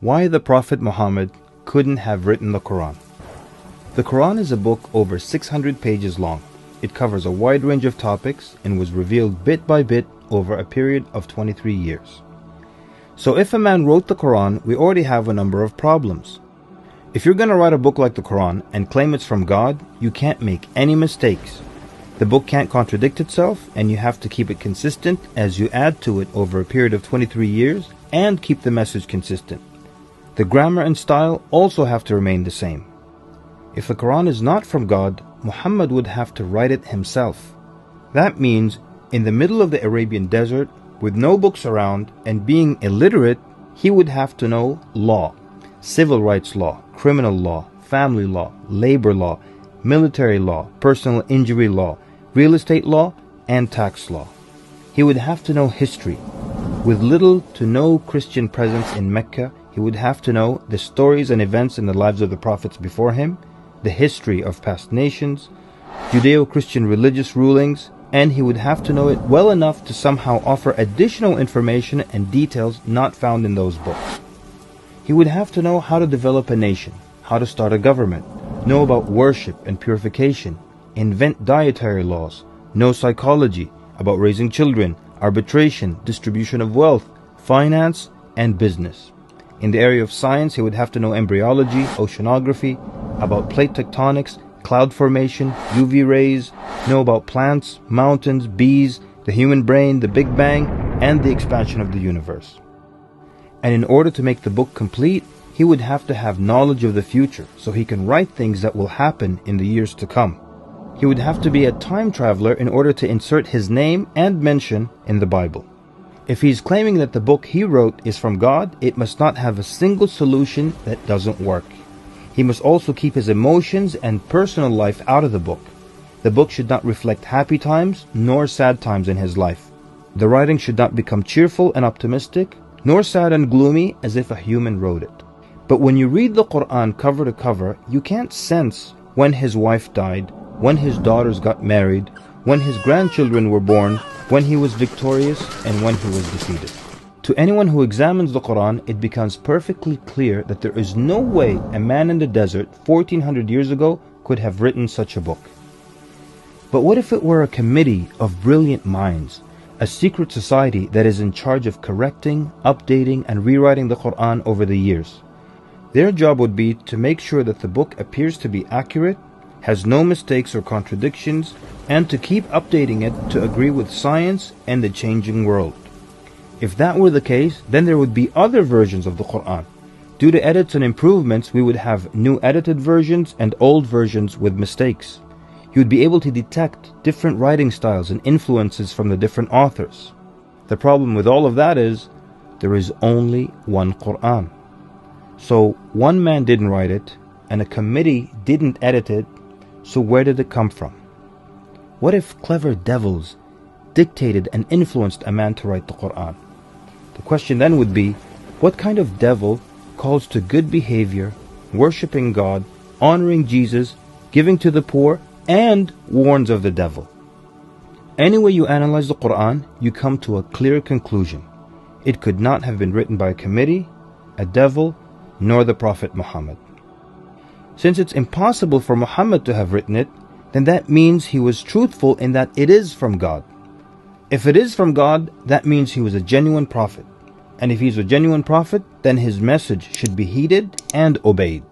Why the Prophet Muhammad couldn't have written the Quran. The Quran is a book over 600 pages long. It covers a wide range of topics and was revealed bit by bit over a period of 23 years. So if a man wrote the Quran, we already have a number of problems. If you're going to write a book like the Quran and claim it's from God, you can't make any mistakes. The book can't contradict itself, and you have to keep it consistent as you add to it over a period of 23 years and keep the message consistent. The grammar and style also have to remain the same. If the Quran is not from God, Muhammad would have to write it himself. That means in the middle of the Arabian desert, with no books around and being illiterate, he would have to know law, civil rights law, criminal law, family law, labor law, military law, personal injury law, real estate law, and tax law. He would have to know history. With little to no Christian presence in Mecca, he would have to know the stories and events in the lives of the prophets before him, the history of past nations, Judeo-Christian religious rulings, and he would have to know it well enough to somehow offer additional information and details not found in those books. He would have to know how to develop a nation, how to start a government, know about worship and purification, invent dietary laws, know psychology, about raising children, arbitration, distribution of wealth, finance, and business. In the area of science, he would have to know embryology, oceanography, about plate tectonics, cloud formation, UV rays, know about plants, mountains, bees, the human brain, the Big Bang, and the expansion of the universe. And in order to make the book complete, he would have to have knowledge of the future so he can write things that will happen in the years to come. He would have to be a time traveler in order to insert his name and mention in the Bible. If he's claiming that the book he wrote is from God, it must not have a single solution that doesn't work. He must also keep his emotions and personal life out of the book. The book should not reflect happy times nor sad times in his life. The writing should not become cheerful and optimistic, nor sad and gloomy as if a human wrote it. But when you read the Quran cover to cover, you can't sense when his wife died, when his daughters got married, when his grandchildren were born, when he was victorious, and when he was defeated. To anyone who examines the Quran, it becomes perfectly clear that there is no way a man in the desert 1400 years ago could have written such a book. But what if it were a committee of brilliant minds, a secret society that is in charge of correcting, updating, and rewriting the Quran over the years? Their job would be to make sure that the book appears to be accurate, has no mistakes or contradictions, and to keep updating it to agree with science and the changing world. If that were the case, then there would be other versions of the Quran. Due to edits and improvements, we would have new edited versions and old versions with mistakes. You would be able to detect different writing styles and influences from the different authors. The problem with all of that is, there is only one Quran. So one man didn't write it, and a committee didn't edit it, so where did it come from? What if clever devils dictated and influenced a man to write the Quran? The question then would be, what kind of devil calls to good behavior, worshipping God, honoring Jesus, giving to the poor, and warns of the devil? Any way you analyze the Quran, you come to a clear conclusion. It could not have been written by a committee, a devil, nor the Prophet Muhammad. Since it's impossible for Muhammad to have written it, then that means he was truthful in that it is from God. If it is from God, that means he was a genuine prophet. And if he's a genuine prophet, then his message should be heeded and obeyed.